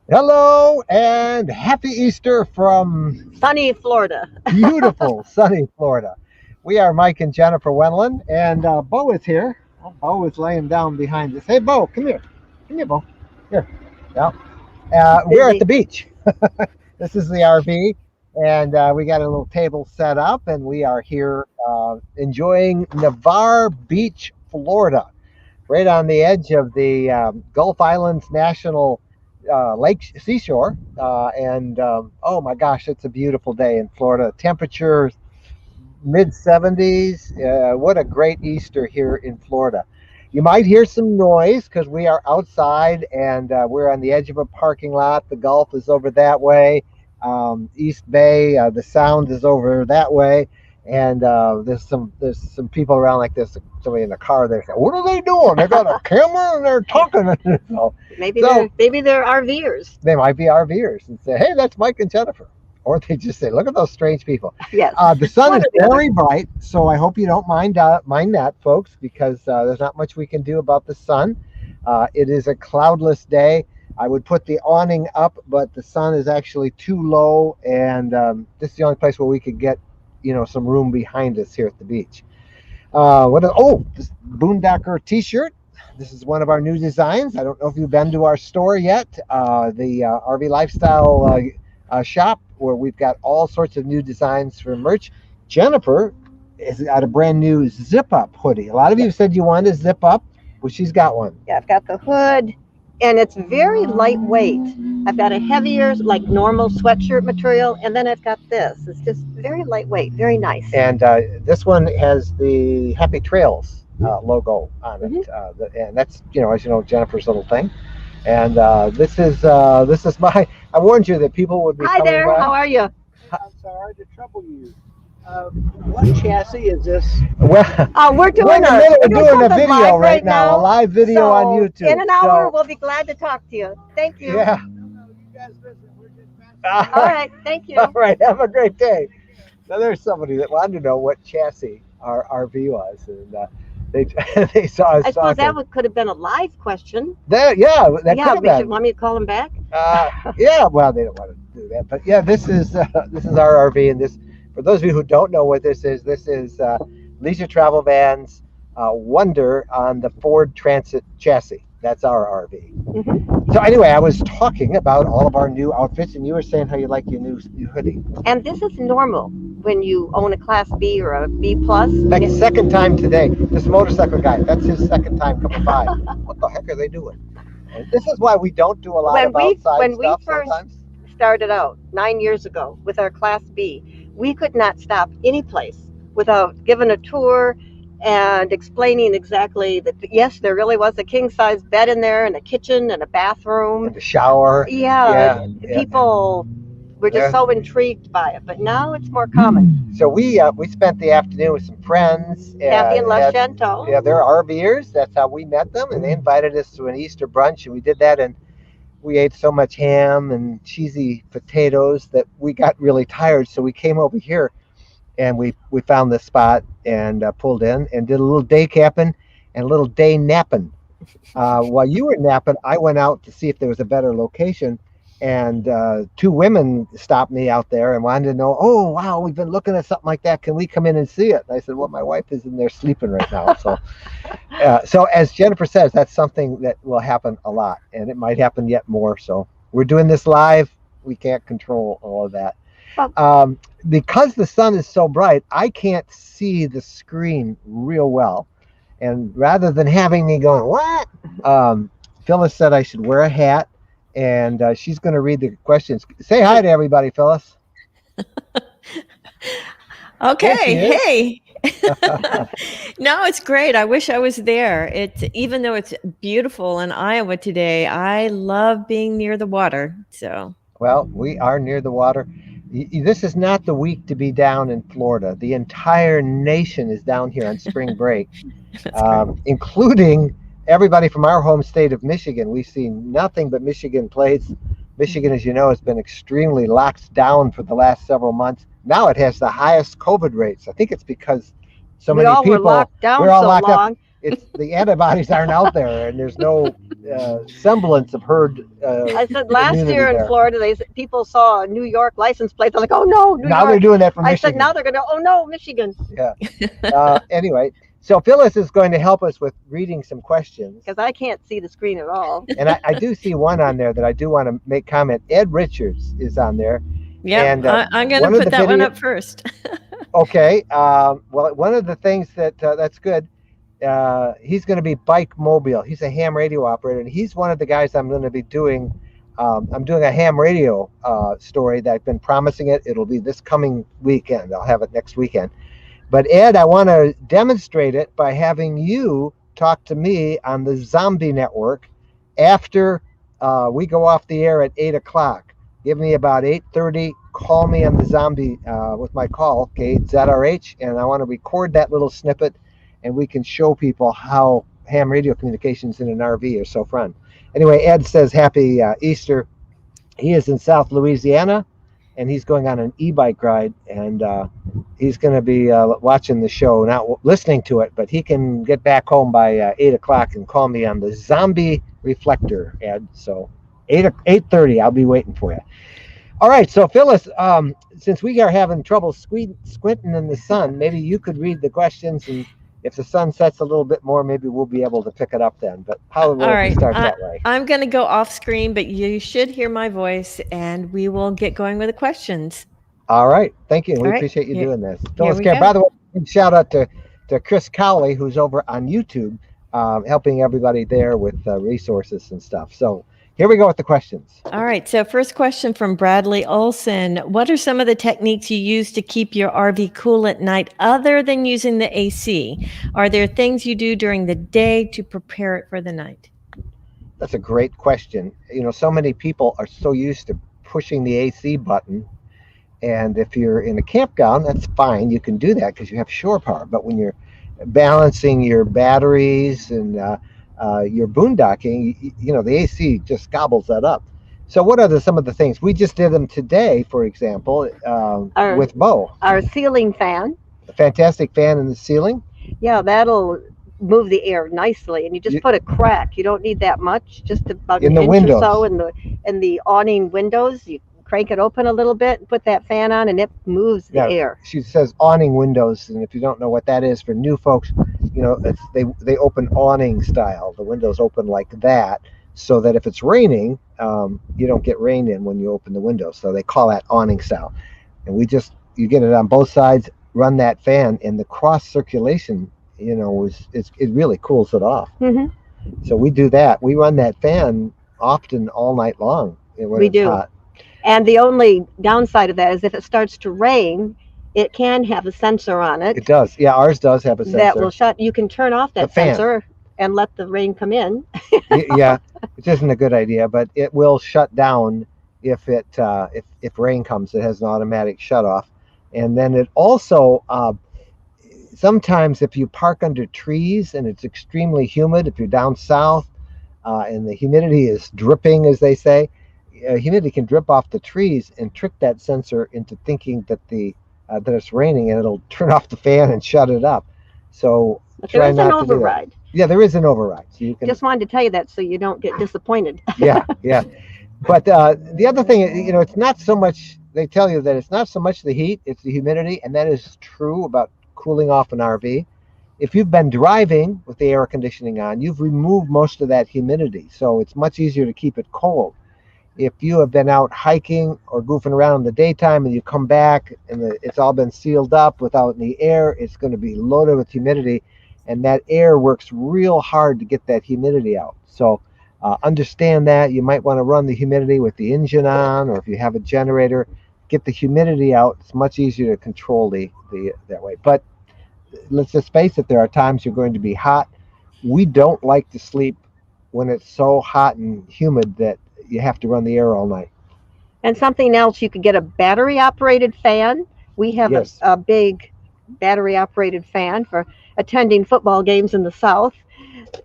Hello and happy Easter from sunny Florida. Beautiful sunny Florida. We are Mike and Jennifer Wendland, and Bo is here. Bo is laying down behind us. Hey, Bo, come here. Come here, Bo. Here. Yeah. We're at the beach. This is the RV, and we got a little table set up, and we are here enjoying Navarre Beach, Florida, right on the edge of the Gulf Islands National Lake seashore, and oh my gosh, it's a beautiful day in Florida. Temperature mid 70s. What a great Easter here in Florida. You might hear some noise because we are outside and we're on the edge of a parking lot. The Gulf is over that way. East Bay, the Sound is over that way, and there's some people around like this. Somebody in the car, they say, "What are they doing? They got a camera and they're talking." So, maybe they're RVers. They might be RVers and say, "Hey, that's Mike and Jennifer," or they just say, "Look at those strange people." Yes. The sun is very bright, so I hope you don't mind that, folks, because there's not much we can do about the sun. It is a cloudless day. I would put the awning up, but the sun is actually too low, and this is the only place where we could get, some room behind us here at the beach. This Boondocker t-shirt. This is one of our new designs. I don't know if you've been to our store yet, the RV Lifestyle shop, where we've got all sorts of new designs for merch. Jennifer has got a brand new zip-up hoodie. A lot of you said you wanted to zip up. Well, she's got one. Yeah, I've got the hood, and it's very lightweight. I've got a heavier, like normal sweatshirt material, and then I've got this. It's just very lightweight, very nice. And this one has the Happy Trails logo on it, and that's, as you know, Jennifer's little thing. And this is my. I warned you that people would be. Hi there. By. How are you? I'm sorry to trouble you. What chassis is this? Well, we're doing a video right now, a live video on YouTube. In an hour, we'll be glad to talk to you. Thank you. Yeah. No, you guys listen. We're just all right. Thank you. All right. Have a great day. Now, there's somebody that wanted to know what chassis our RV was, and they saw us. I suppose that could have been a live question. That could have been. Want me to call them back? Yeah. Well, they don't want to do that, but yeah, this is our RV, and this. For those of you who don't know what this is Leisure Travel Van's Wonder on the Ford Transit chassis. That's our RV. Mm-hmm. So anyway, I was talking about all of our new outfits, and you were saying how you like your new hoodie. And this is normal when you own a Class B or a B+. Like second time today. This motorcycle guy, that's his second time coming by. What the heck are they doing? And this is why we don't do a lot of outside stuff. When we first started out 9 years ago with our Class B, we could not stop any place without giving a tour and explaining exactly that, yes, there really was a king-size bed in there and a kitchen and a bathroom. And a shower. Yeah. People were just so intrigued by it. But now it's more common. So we spent the afternoon with some friends. Kathy and Les Chantal. Yeah, they're RVers. That's how we met them. And they invited us to an Easter brunch, and we did that. And we ate so much ham and cheesy potatoes that we got really tired. So we came over here and we found this spot and pulled in and did a little day camping and a little day napping. While you were napping, I went out to see if there was a better location. And two women stopped me out there and wanted to know, "Oh, wow, we've been looking at something like that. Can we come in and see it?" And I said, "Well, my wife is in there sleeping right now." So, so as Jennifer says, that's something that will happen a lot, and it might happen yet more. So we're doing this live. We can't control all of that. Because the sun is so bright, I can't see the screen real well. And rather than having me going, "What?" Phyllis said I should wear a hat. And she's going to read the questions. Say hi to everybody, Phyllis. Okay. Hey. No, it's great. I wish I was there. Even though it's beautiful in Iowa today, I love being near the water. So. Well, we are near the water. This is not the week to be down in Florida. The entire nation is down here on spring break, including everybody from our home state of Michigan. We've seen nothing but Michigan plates. Michigan, as you know, has been extremely locked down for the last several months. Now it has the highest COVID rates. I think it's because so many people were locked down we're all so locked long. up. it's the antibodies aren't out there, and there's no semblance of herd I said last immunity year in there. Florida, people saw a New York license plate. They're like, "Oh no, New Now York!" they're doing that for I Michigan. said, "Now they're going to, oh no, Michigan." Yeah. Anyway, so Phyllis is going to help us with reading some questions. Because I can't see the screen at all. And I do see one on there that I do want to make comment. Ed Richards is on there. Yeah, And, I'm going to put that one up first. Okay. Well, one of the things that's good. He's going to be Bike Mobile. He's a ham radio operator, and he's one of the guys I'm going to be doing. I'm doing a ham radio story that I've been promising it. It'll be this coming weekend. I'll have it next weekend. But Ed, I want to demonstrate it by having you talk to me on the Zombie Network after we go off the air at 8 o'clock. Give me about 8:30. Call me on the Zombie with my call, okay, ZRH, and I want to record that little snippet, and we can show people how ham radio communications in an RV are so fun. Anyway, Ed says happy Easter. He is in South Louisiana, and he's going on an e-bike ride, and he's going to be watching the show, not listening to it, but he can get back home by 8 o'clock and call me on the Zombie Reflector, Ed. So 8:30, I'll be waiting for you. All right, so Phyllis, since we are having trouble squinting in the sun, maybe you could read the questions, and if the sun sets a little bit more, maybe we'll be able to pick it up then. But how will we start that way? I'm going to go off screen, but you should hear my voice, and we will get going with the questions. All right, thank you. We appreciate you doing this. Phyllis, go. By the way, shout out to Chris Cowley, who's over on YouTube, helping everybody there with resources and stuff. So here we go with the questions. All right. So first question from Bradley Olson. What are some of the techniques you use to keep your RV cool at night other than using the AC? Are there things you do during the day to prepare it for the night? That's a great question. You know, so many people are so used to pushing the AC button. And if you're in a campground, that's fine. You can do that because you have shore power. But when you're balancing your batteries and your boondocking, you know, the AC just gobbles that up. So what are some of the things? We just did them today, for example, with Bo. Our ceiling fan. A fantastic fan in the ceiling. Yeah, that'll move the air nicely. And you just put a crack. You don't need that much, just about in an the inch windows. or so in the awning windows. You crank it open a little bit and put that fan on, and it moves the air. She says awning windows, and if you don't know what that is for new folks, you know, they open awning style. The windows open like that, so that if it's raining, you don't get rain in when you open the windows. So they call that awning style. And you get it on both sides, run that fan, and the cross circulation, you know, it really cools it off. Mm-hmm. So we do that. We run that fan often all night long when it's hot. And the only downside of that is if it starts to rain, it can have a sensor on it. It does. Yeah, ours does have a sensor. That will shut. You can turn off that sensor and let the rain come in. Yeah, which isn't a good idea, but it will shut down if rain comes. It has an automatic shut off. And then it also, sometimes if you park under trees and it's extremely humid, if you're down south and the humidity is dripping, as they say, humidity can drip off the trees and trick that sensor into thinking that that it's raining, and it'll turn off the fan and shut it up. So there is an override. Yeah, there is an override. So you can just wanted to tell you that so you don't get disappointed. Yeah. But the other thing, you know, it's not so much. They tell you that it's not so much the heat; it's the humidity, and that is true about cooling off an RV. If you've been driving with the air conditioning on, you've removed most of that humidity, so it's much easier to keep it cold. If you have been out hiking or goofing around in the daytime and you come back and it's all been sealed up without any air, it's going to be loaded with humidity, and that air works real hard to get that humidity out. So understand that. You might want to run the humidity with the engine on, or if you have a generator, get the humidity out. It's much easier to control that way. But let's just face it, there are times you're going to be hot. We don't like to sleep when it's so hot and humid that you have to run the air all night. And something else, you could get a battery operated fan. We have a big battery operated fan for attending football games in the South.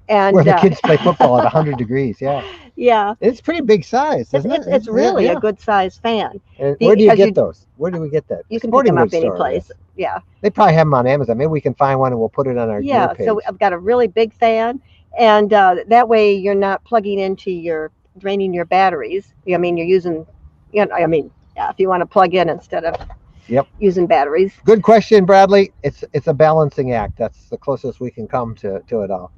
And Where the kids play football at 100 degrees. Yeah. yeah, It's pretty big size, isn't it? it's really Yeah. a good size fan. And where do you get those? Where do we get that? You can pick Sporting them up goods any store, I place. guess. Yeah. They probably have them on Amazon. Maybe we can find one and we'll put it on our gear Yeah. page. So I've got a really big fan, and that way you're not plugging into draining your batteries. I mean, you're using, I mean, yeah, if you want to plug in instead of using batteries. Good question, Bradley. It's a balancing act. That's the closest we can come to it all.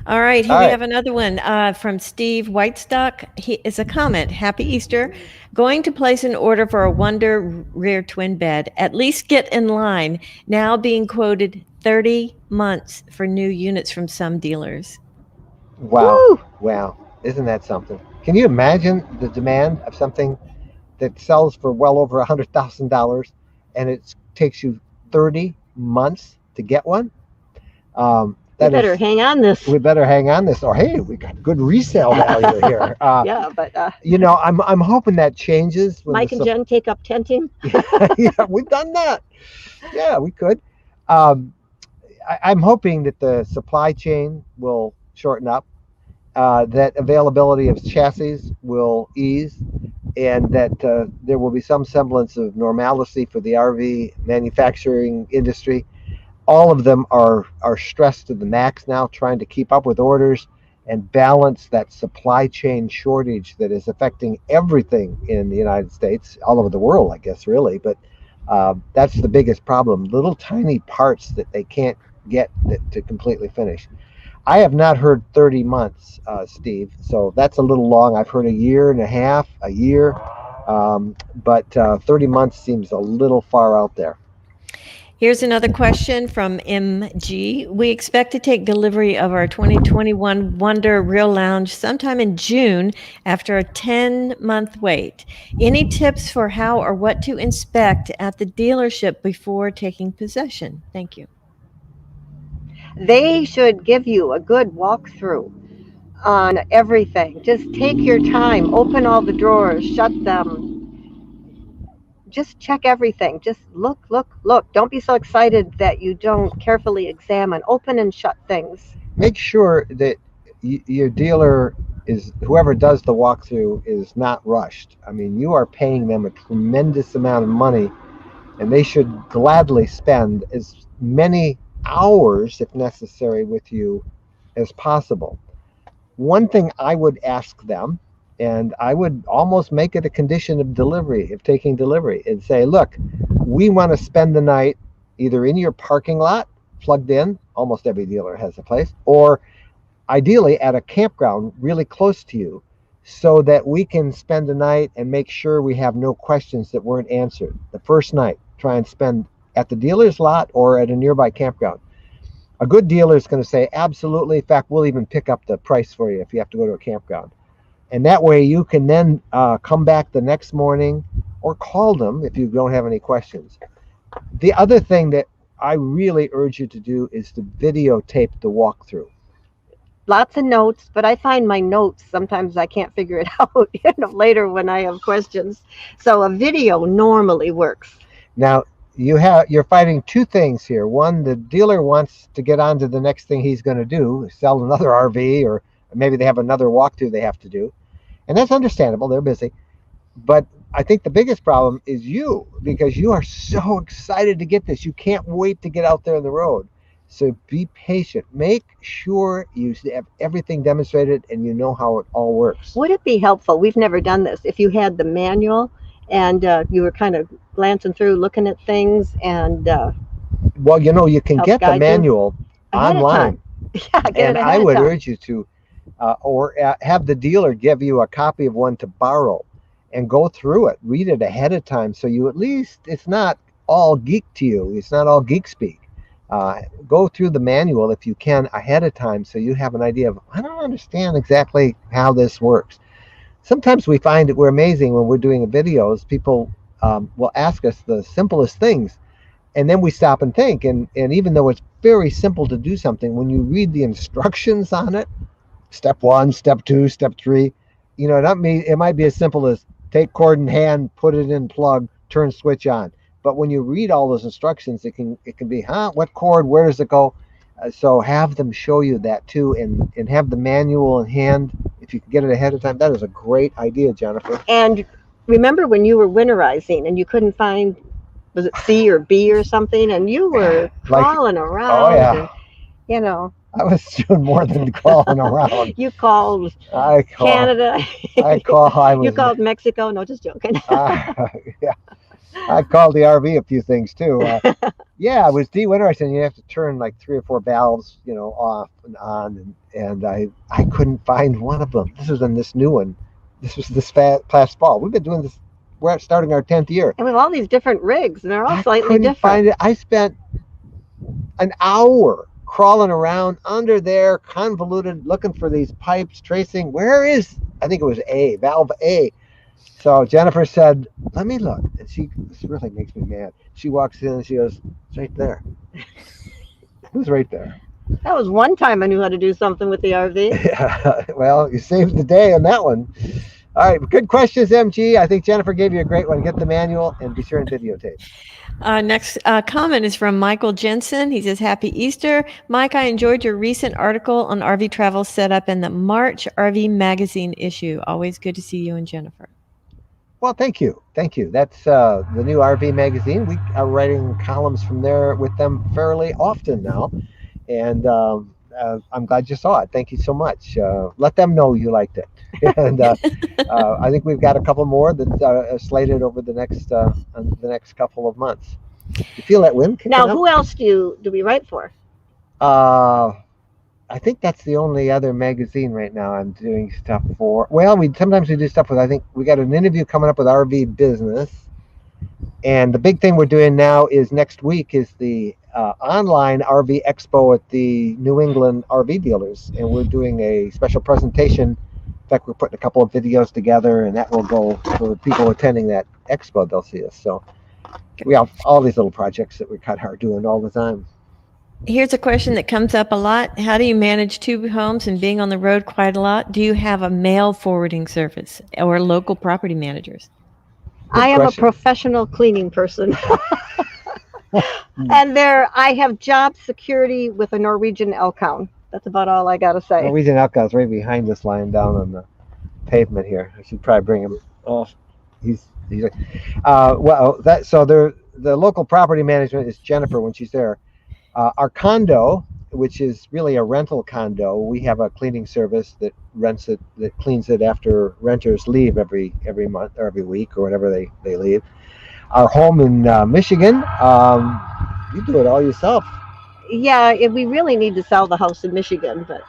All right, here we have another one from Steve Whitestock. It's a comment. Happy Easter. Going to place an order for a Wonder rear twin bed. At least get in line. Now being quoted 30 months for new units from some dealers. Wow. Woo! Wow. Isn't that something? Can you imagine the demand of something that sells for well over $100,000 and it takes you 30 months to get one? We better hang on this. We better hang on this. Or hey, we got good resale value here. Yeah, but I'm hoping that changes. Mike and Jen take up tenting. Yeah, we've done that. Yeah, we could. I'm hoping that the supply chain will shorten up, that availability of chassis will ease, and that there will be some semblance of normalcy for the RV manufacturing industry. All of them are stressed to the max now, trying to keep up with orders and balance that supply chain shortage that is affecting everything in the United States, all over the world, I guess, really. But that's the biggest problem, little tiny parts that they can't get to completely finish. I have not heard 30 months, Steve, so that's a little long. I've heard a year and a half, a year, but 30 months seems a little far out there. Here's another question from MG. We expect to take delivery of our 2021 Wonder Real Lounge sometime in June after a 10-month wait. Any tips for how or what to inspect at the dealership before taking possession? Thank you. They should give you a good walkthrough on everything. Just take your time, open all the drawers, shut them. Just check everything. Just look. Don't be so excited that you don't carefully examine. Open and shut things. Make sure that your dealer whoever does the walkthrough is not rushed. I mean, you are paying them a tremendous amount of money, and they should gladly spend as many hours, if necessary, with you as possible. One thing I would ask them, and I would almost make it a condition of delivery, of taking delivery, and say, look, we want to spend the night either in your parking lot, plugged in, almost every dealer has a place, or ideally at a campground really close to you, so that we can spend the night and make sure we have no questions that weren't answered. The first night, try and spend at the dealer's lot or at a nearby campground. A good dealer is going to say, absolutely. In fact, we'll even pick up the price for you if you have to go to a campground. And that way you can then come back the next morning or call them if you don't have any questions. The other thing that I really urge you to do is to videotape the walkthrough. Lots of notes, but I find my notes, sometimes I can't figure it out later when I have questions. So a video normally works. Now, you're fighting two things here. One, the dealer wants to get on to the next thing he's going to do, sell another RV, or maybe they have another walkthrough they have to do. And that's understandable. They're busy. But I think the biggest problem is you, because you are so excited to get this. You can't wait to get out there on the road. So be patient. Make sure you have everything demonstrated and you know how it all works. Would it be helpful? We've never done this. If you had the manual and you were kind of glancing through, looking at things, and well, you can get the manual online. Yeah, and I would urge you to or have the dealer give you a copy of one to borrow and go through it, read it ahead of time, so you at least, it's not all geek to you, it's not all geek speak. Go through the manual if you can ahead of time, so you have an idea of, I don't understand exactly how this works. Sometimes we find that we're amazing when we're doing videos. People will ask us the simplest things, and then we stop and think, and even though it's very simple to do something, when you read the instructions on it, step 1, step 2, step 3, it might be as simple as take cord in hand, put it in plug, turn switch on. But when you read all those instructions, it can be, what cord, where does it go? So have them show you that too, and have the manual in hand. If you can get it ahead of time, that is a great idea, Jennifer. And remember when you were winterizing and you couldn't find, was it C or B or something, and you were crawling around? Oh yeah. And, you know, I was doing more than crawling around. you called Canada. You called Mexico. No, just joking. Yeah. I called the RV a few things too. Yeah, it was de-winterizing. You have to turn like 3 or 4 valves, off and on, and I couldn't find one of them. This was in this new one. This was this past fall. We've been doing this. We're starting our 10th year. And we have all these different rigs, and they're all slightly different. Find it. I spent an hour crawling around under there, convoluted, looking for these pipes, tracing. Where is? I think it was A, valve A. So Jennifer said, "Let me look." And this really makes me mad. She walks in and she goes, "It's right there." It was right there. That was one time I knew how to do something with the RV. Yeah, well, you saved the day on that one. All right, good questions, MG. I think Jennifer gave you a great one. Get the manual and be sure and videotape. Next comment is from Michael Jensen. He says, "Happy Easter. Mike, I enjoyed your recent article on RV travel setup in the March RV magazine issue. Always good to see you and Jennifer." Well, thank you. Thank you. That's the new RV magazine. We are writing columns from there with them fairly often now. And I'm glad you saw it. Thank you so much. Let them know you liked it. And I think we've got a couple more that are slated over the next couple of months. You feel that wind kicking Now, up? who else do we write for? I think that's the only other magazine right now I'm doing stuff for. Well, sometimes we do stuff with. I think we got an interview coming up with RV Business, and the big thing we're doing now is next week is the online RV Expo at the New England RV dealers, and we're doing a special presentation. In fact, we're putting a couple of videos together, and that will go for people attending that expo. They'll see us. So we have all these little projects that we cut hard doing all the time. Here's a question that comes up a lot. How do you manage 2 homes and being on the road quite a lot? Do you have a mail forwarding service or local property managers? I am a professional cleaning person. And I have job security with a Norwegian Elkhound. That's about all I got to say. Norwegian Elkhound's right behind us, lying down on the pavement here. I should probably bring him off. The local property management is Jennifer when she's there. Our condo, which is really a rental condo, we have a cleaning service that rents it, that cleans it after renters leave every month or every week or whenever they leave. Our home in Michigan, you do it all yourself. Yeah, we really need to sell the house in Michigan, but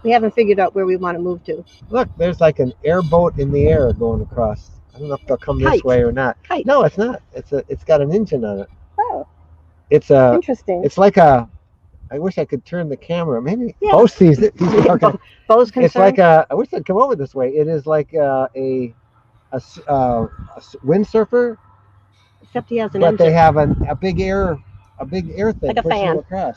we haven't figured out where we want to move to. Look, there's like an airboat in the air going across. I don't know if they'll come this way or not. Kite. No, it's not. It's got an engine on it. Oh. It's interesting. It's like I wish I could turn the camera. Maybe Bo sees it. Bo's concerned. It's like I wish I'd come over this way. It is like a windsurfer. Except he has an but engine. They have a big air thing like a pushing fan across.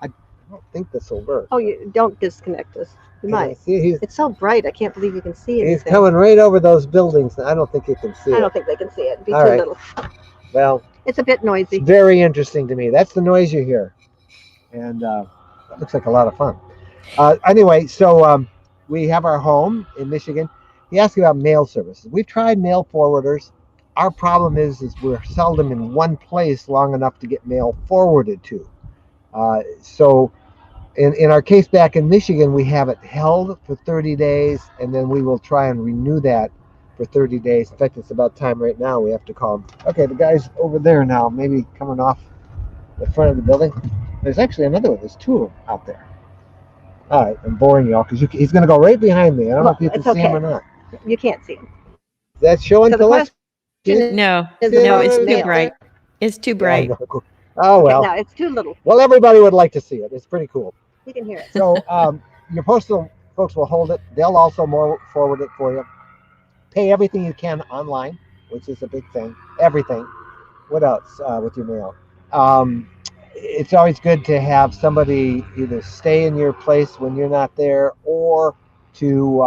I don't think this will work. Oh, you don't disconnect us. You might. See, it's so bright. I can't believe you can see it. He's coming right over those buildings. I don't think you can see it. I don't think they can see it. It'd be All too right. little. Well, it's a bit noisy. It's very interesting to me. That's the noise you hear. And that looks like a lot of fun. Anyway, so we have our home in Michigan. He asked about mail services. We've tried mail forwarders. Our problem is we're seldom in one place long enough to get mail forwarded to. So in our case back in Michigan, we have it held for 30 days, and then we will try and renew that for 30 days. In fact, it's about time right now. We have to call them. Okay, the guy's over there now, maybe coming off the front of the building. There's actually another one. There's 2 of them out there. All right, I'm boring y'all because he's going to go right behind me. I don't know if you can see him or not. You can't see him. That's showing to us. No, it's too bright. It's too bright. Oh, well. No, it's too little. Well, everybody would like to see it. It's pretty cool. You can hear it. So your postal folks will hold it. They'll also forward it for you. Pay everything you can online, which is a big thing. Everything. What else with your mail? It's always good to have somebody either stay in your place when you're not there, or to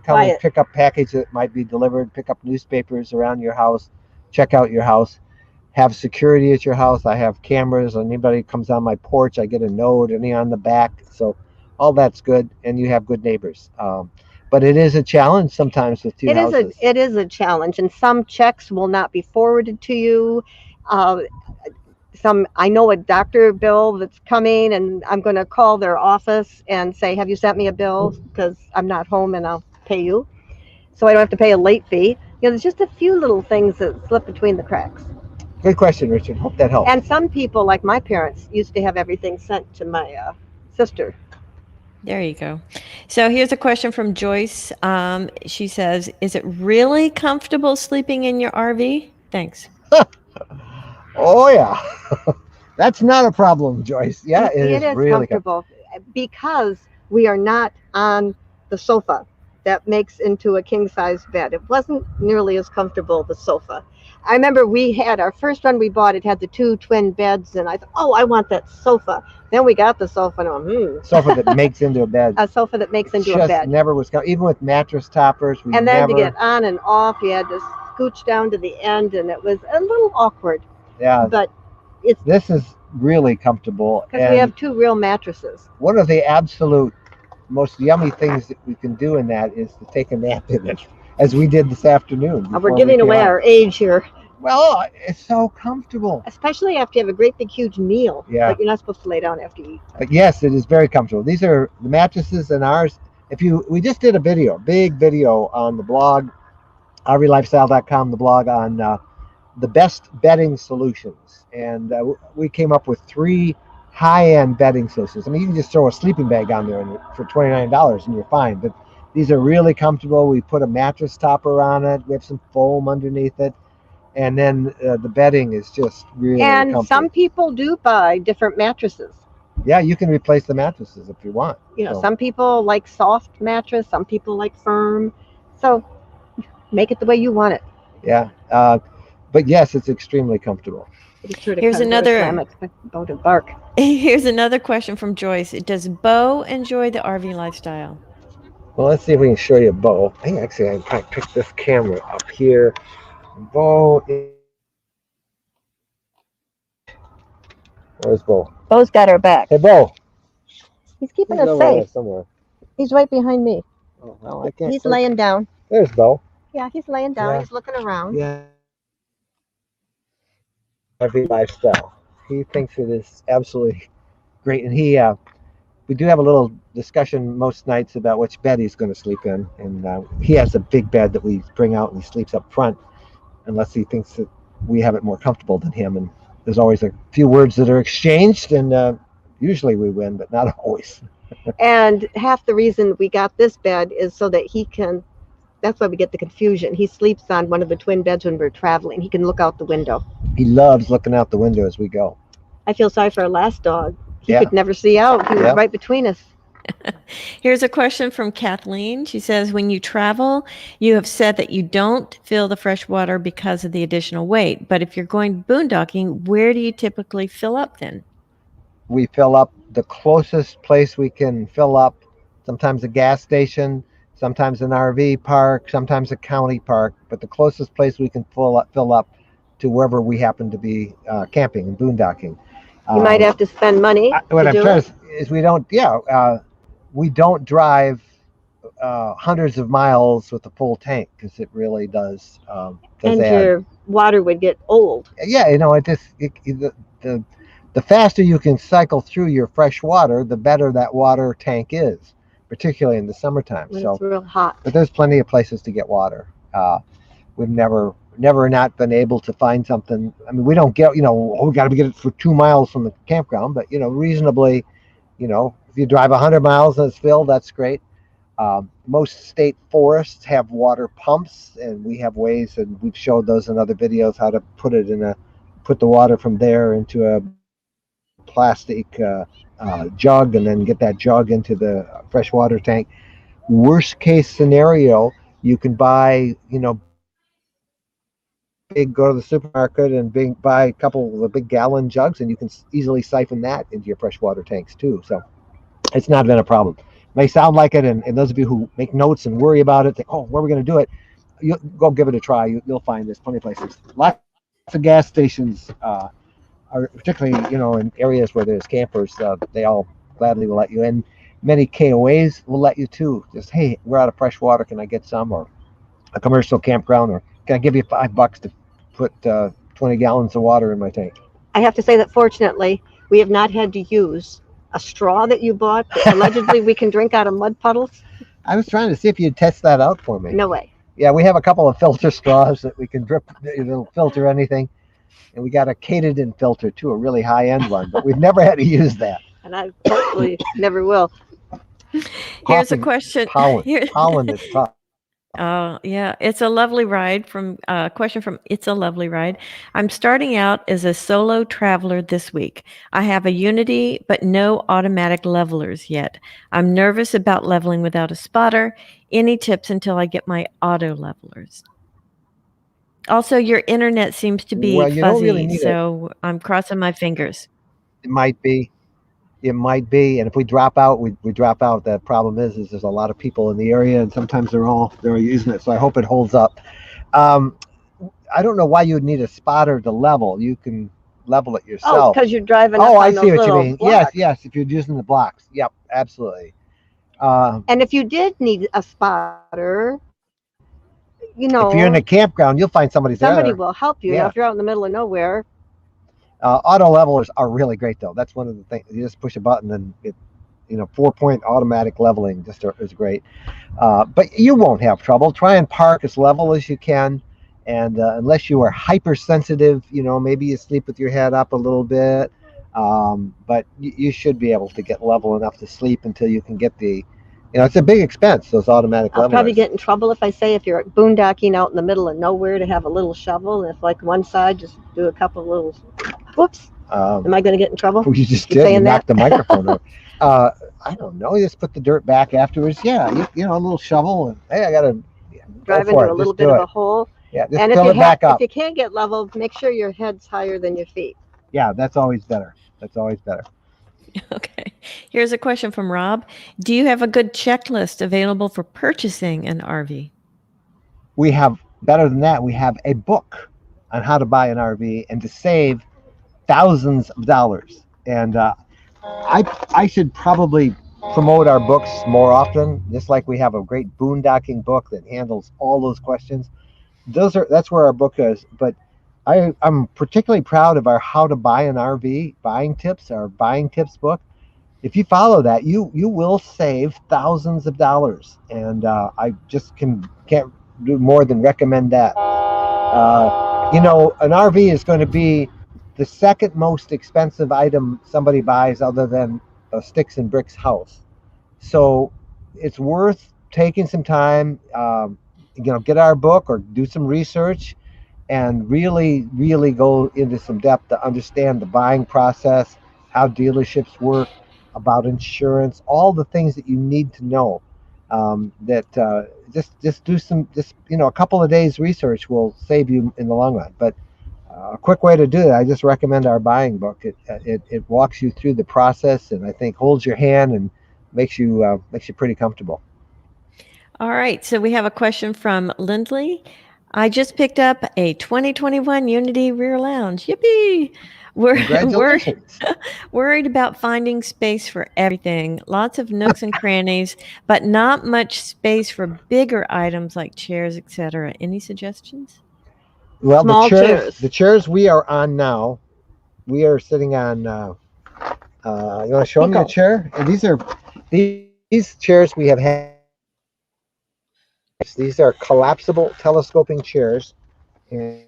come and pick up package that might be delivered, pick up newspapers around your house, check out your house. have security at your house. I have cameras. Anybody comes on my porch, I get a note, any on the back. So all that's good, and you have good neighbors. But it is a challenge sometimes with two houses. It is a challenge, and some checks will not be forwarded to you. Uh, I know a doctor bill that's coming, and I'm going to call their office and say, "Have you sent me a bill? Because I'm not home, and I'll pay you, so I don't have to pay a late fee." There's just a few little things that slip between the cracks. Good question, Richard. Hope that helps. And some people, like my parents, used to have everything sent to my sister. There you go. So here's a question from Joyce. She says, "Is it really comfortable sleeping in your RV?" Thanks. Oh yeah, that's not a problem, Joyce. Yeah, it is really comfortable because we are not on the sofa that makes into a king size bed. It wasn't nearly as comfortable, the sofa. I remember we had our first one we bought, it had the 2 twin beds, and I thought, oh, I want that sofa. Then we got the sofa, and I went, sofa that makes into a bed. A sofa that makes into a bed. Never was, even with mattress toppers. And then to get on and off, you had to scooch down to the end, and it was a little awkward. Yeah. But this is really comfortable. Because we have 2 real mattresses. One of the absolute most yummy things that we can do in that is to take a nap in it, as we did this afternoon. We're giving away our age here. Well, it's so comfortable. Especially after you have a great big huge meal. Yeah. Like you're not supposed to lay down after you eat. But yes, it is very comfortable. These are the mattresses and ours. We just did a big video on the blog, rvlifestyle.com, the blog on the best bedding solutions. And we came up with 3 high-end bedding solutions. I mean, you can just throw a sleeping bag on there for $29 and you're fine. But these are really comfortable. We put a mattress topper on it. We have some foam underneath it. And then the bedding is just really comfortable. Some people do buy different mattresses. Yeah, you can replace the mattresses if you want. Some people like soft mattress. Some people like firm. So make it the way you want it. Yeah. But yes, it's extremely comfortable. Here's another. Bark. Here's another question from Joyce. Does Bo enjoy the RV lifestyle? Well, let's see if we can show you Bo. I think actually I probably picked this camera up here. Bo. Where's Bo? Bo's got our back. Hey, Bo. He's keeping us safe. Somewhere. He's right behind me. Oh, well, I can't. He's laying down. There's Bo. Yeah, he's laying down. Yeah. He's looking around. Yeah. RV lifestyle. He thinks it is absolutely great, and we do have a little discussion most nights about which bed he's going to sleep in, and he has a big bed that we bring out, and he sleeps up front, unless he thinks that we have it more comfortable than him. And there's always a few words that are exchanged, and usually we win, but not always. And half the reason we got this bed is so that he can. That's why we get the confusion. He sleeps on one of the twin beds when we're traveling. He can look out the window. He loves looking out the window as we go. I feel sorry for our last dog. He could never see out. He was right between us. Here's a question from Kathleen. She says, when you travel, you have said that you don't fill the fresh water because of the additional weight. But if you're going boondocking, where do you typically fill up then? We fill up the closest place we can fill up, sometimes a gas station, sometimes an RV park, sometimes a county park, but the closest place we can fill up to wherever we happen to be camping and boondocking. You might have to spend money. What I'm trying to say is we don't drive hundreds of miles with a full tank, because it really does and your water would get old. Yeah, the faster you can cycle through your fresh water, the better that water tank is, particularly in the summertime. When it's real hot. But there's plenty of places to get water. We've never not been able to find something. I mean, we don't get, we got to get it for 2 miles from the campground, but, reasonably, if you drive 100 miles and it's filled, that's great. Most state forests have water pumps, and we have ways, and we've showed those in other videos, how to put the water from there into a plastic jug, and then get that jug into the freshwater tank. Worst case scenario, you can buy, go to the supermarket and buy a couple of the big gallon jugs, and you can easily siphon that into your freshwater tanks too. So it's not been a problem. It may sound like it, and those of you who make notes and worry about it, think, oh, where are we going to do it? You'll go give it a try. You'll find there's plenty of places. Lots The gas stations are particularly, in areas where there's campers, they all gladly will let you in. Many KOAs will let you too. Just, hey, we're out of fresh water. Can I get some? Or a commercial campground, or can I give you $5 to put 20 gallons of water in my tank? I have to say that fortunately, we have not had to use a straw that you bought that allegedly we can drink out of mud puddles. I was trying to see if you'd test that out for me. No way. Yeah, we have a couple of filter straws that we can drip, it'll filter anything. And we got a Katydin filter too, a really high end one, but we've never had to use that. And I hopefully never will. Here's a question. Pollen is tough. Oh, yeah. It's a lovely ride question from It's a Lovely Ride. I'm starting out as a solo traveler this week. I have a Unity, but no automatic levelers yet. I'm nervous about leveling without a spotter. Any tips until I get my auto levelers? Also, your internet seems to be fuzzy, don't really need so I'm crossing my fingers. It might be. And if we drop out, we drop out. The problem is there's a lot of people in the area, and sometimes they're using it. So I hope it holds up. I don't know why you would need a spotter to level. You can level it yourself. Oh, because you're driving. Oh, I see what you mean. Blocks. Yes. If you're using the blocks. Yep, absolutely. And if you did need a spotter, if you're in a campground, you'll find somebody there. Somebody will help you. Yeah. If you're out in the middle of nowhere. Auto levelers are really great though. That's one of the things. You just push a button and it, 4-point automatic leveling just is great. But you won't have trouble. Try and park as level as you can, and unless you are hypersensitive, maybe you sleep with your head up a little bit. But you should be able to get level enough to sleep until you can get the. It's a big expense, those automatic levelers. I'll probably get in trouble if I say if you're boondocking out in the middle of nowhere to have a little shovel, and if like one side just do a couple of little. Whoops. Am I going to get in trouble? You just did. You knocked the microphone over. I don't know. You just put the dirt back afterwards. Yeah, a little shovel. And hey, I got to drive into a little bit of a hole. Yeah, just fill it back up. If you can't get level, make sure your head's higher than your feet. Yeah, that's always better. Okay. Here's a question from Rob. Do you have a good checklist available for purchasing an RV? We have, better than that, we have a book on how to buy an RV and to save thousands of dollars. And I should probably promote our books more often, just like we have a great boondocking book that handles all those questions. That's where our book is. But I'm particularly proud of our How to Buy an RV buying tips, our buying tips book. If you follow that, you will save thousands of dollars. And I just can't do more than recommend that. An RV is going to be the second most expensive item somebody buys other than a sticks and bricks house. So it's worth taking some time, get our book or do some research and really, really go into some depth to understand the buying process, how dealerships work, about insurance, all the things that you need to know. Just do a couple of days research will save you in the long run. But a quick way to do it, I just recommend our buying book. It walks you through the process, and I think holds your hand and makes you pretty comfortable. All right, so we have a question from Lindley. I just picked up a 2021 Unity rear lounge. Yippee! Worried about finding space for everything. Lots of nooks and crannies, but not much space for bigger items like chairs, etc. Any suggestions? Well, the chairs we are on now, we are sitting on. You want to show me a chair? These chairs we have had. These are collapsible telescoping chairs, and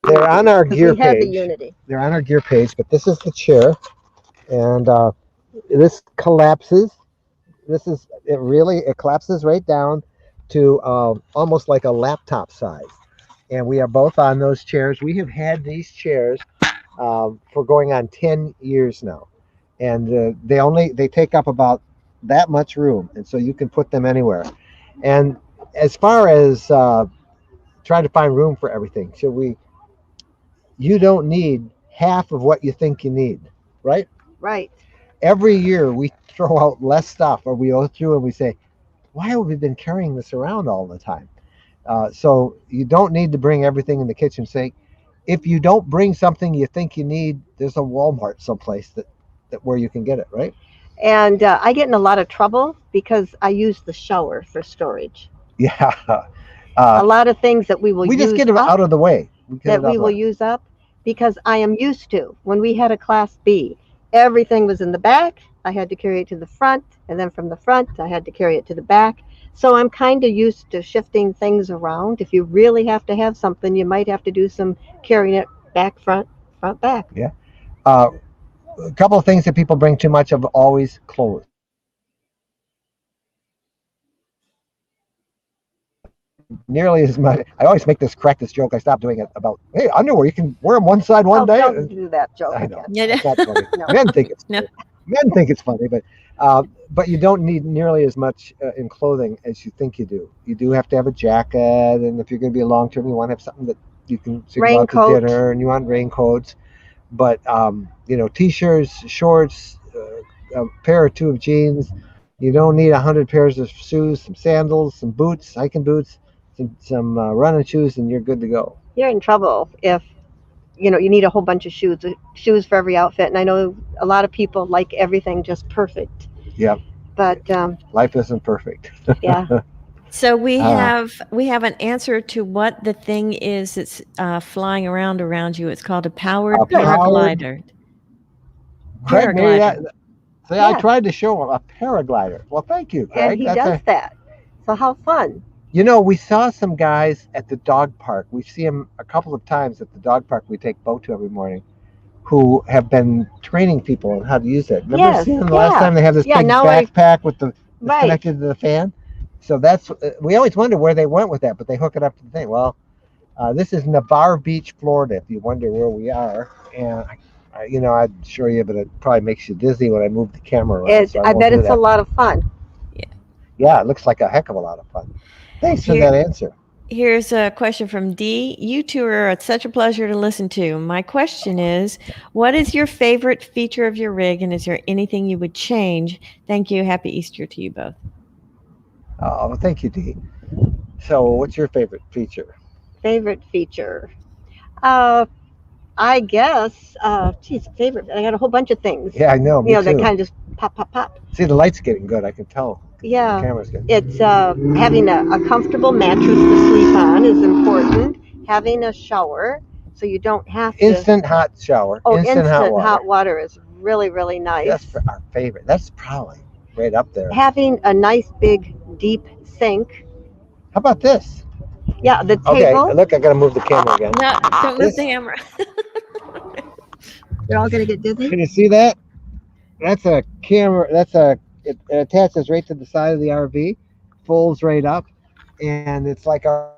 they're on our gear page. They're on our gear page, but this is the chair, and this collapses. It collapses right down to almost like a laptop size, and we are both on those chairs. We have had these chairs for going on 10 years now, and they take up about that much room, and so you can put them anywhere. And as far as trying to find room for everything, you don't need half of what you think you need, right? Right. Every year we throw out less stuff, or we go through and we say, why have we been carrying this around all the time? So you don't need to bring everything in the kitchen sink. If you don't bring something you think you need, there's a Walmart someplace that where you can get it, right? And I get in a lot of trouble because I use the shower for storage. Yeah. A lot of things that we will We just use get it up, out of the way. We get that it out we of the will way. use up because I am used to. When we had a Class B, everything was in the back. I had to carry it to the front, and then from the front, I had to carry it to the back. So I'm kind of used to shifting things around. If you really have to have something, you might have to do some carrying it back, front, front, back. Yeah. Uh, a couple of things that people bring too much of, always clothes. Nearly as much. I always make this crack this joke. I stopped doing it about, hey, underwear, you can wear them one side one Oh, day. don't do that joke I know. again. Yeah. It's not funny. No. Men think it's No. funny. Men think it's funny, but you don't need nearly as much in clothing as you think you do. You do have to have a jacket, and if you're going to be a long term, you want to have something that you can go out to Raincoat. dinner, and you want raincoats. But t-shirts, shorts, a pair or two of jeans. You don't need 100 pairs of shoes, some sandals, some boots, hiking boots, some running shoes, and you're good to go. You're in trouble if you need a whole bunch of shoes for every outfit. And I know a lot of people like everything just perfect. Yep. But Life isn't perfect. yeah, So we have an answer to what the thing is that's flying around you. It's called a powered A powered- paraglider. Craig made that. See, I Yeah. tried to show him a paraglider. Well, thank you, Craig. and he does that. So how fun! We saw some guys at the dog park. We see them a couple of times at the dog park we take Bo to every morning, who have been training people on how to use it. Remember Yes, seeing them the last yeah. time they have this Yeah, big now I- backpack with the Right. connected to the fan? So that's we always wonder where they went with that, but they hook it up to the thing. Well, this is Navarre Beach, Florida. If you wonder where we are, and I'd show you, but it probably makes you dizzy when I move the camera around. So I won't bet do it's that. a lot of fun. Yeah, it looks like a heck of a lot of fun. Thanks for Here- that answer. Here's a question from Dee. You two are such a pleasure to listen to. My question is, what is your favorite feature of your rig, and is there anything you would change? Thank you. Happy Easter to you both. Oh, thank you, Dee. So, what's your favorite feature? Favorite feature? I guess. Favorite. I got a whole bunch of things. Yeah, I know. Me too. that kind of just pop, pop, pop. See, the light's getting good. I can tell. The Yeah. camera's good. It's having a comfortable mattress to sleep on is important. Having a shower so you don't have to. Instant hot shower. Oh, instant hot water. is really, really nice. That's our favorite. That's probably right up there. Having a nice big deep sink. How about this? Yeah, the Okay, table. look, I gotta move the camera again. No, don't move This- the camera. You're all gonna get dizzy. Can you see that? That's a camera. It attaches right to the side of the RV, folds right up, and it's like a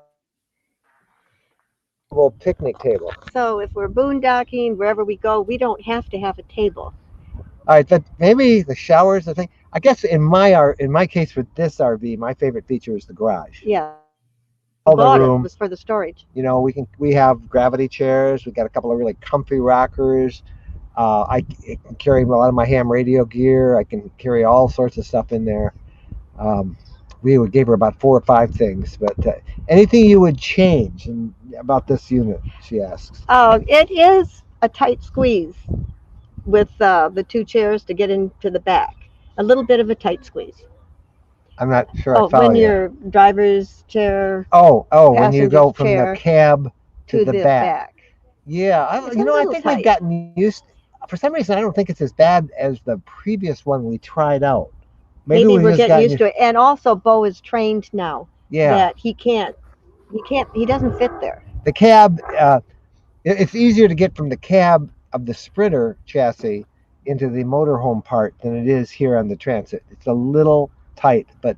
little picnic table. So if we're boondocking, wherever we go, we don't have to have a table. All right, but maybe the shower is the thing. I guess in my case with this RV, my favorite feature is the garage. Yeah. All the Bought it room. was for the storage. We have gravity chairs. We got a couple of really comfy rockers. I can carry a lot of my ham radio gear. I can carry all sorts of stuff in there. We gave her about 4 or 5 things, but anything you would change about this unit, she asks. It is a tight squeeze with the 2 chairs to get into the back. A little bit of a tight squeeze. I'm not sure I Oh, follow when you. your driver's chair Oh, when you go passenger's from chair the cab to to the back. Yeah, It's a I little think tight. we've gotten used. For some reason, I don't think it's as bad as the previous one we tried out. Maybe we've we're just getting gotten used to it. And also, Bo is trained now Yeah, that he doesn't fit there. the cab. It's easier to get from the cab of the Sprinter chassis into the motorhome part than it is here on the Transit. It's a little tight, but